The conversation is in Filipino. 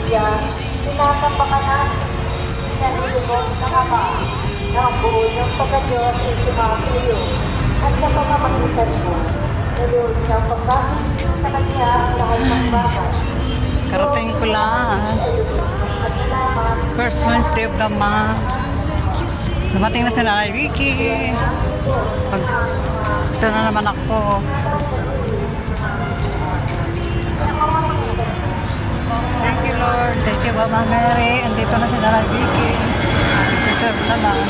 Pamilya, tinatapakan natin pinanilubos ng Ama ng buo ng pagkadiyos ay sumakayo at sa pamamagitan mo, nalulod ng pagkakit sa kanya ang lahat ng bagay. Karating ko lang. At salamat, First Wednesday of the month. Dumating na si Nanay Vicky. Ito na naman ako. Thank you, Lord. Thank you, Mama Mary. Andito na si Nanay Vicky. Nagsiserve naman.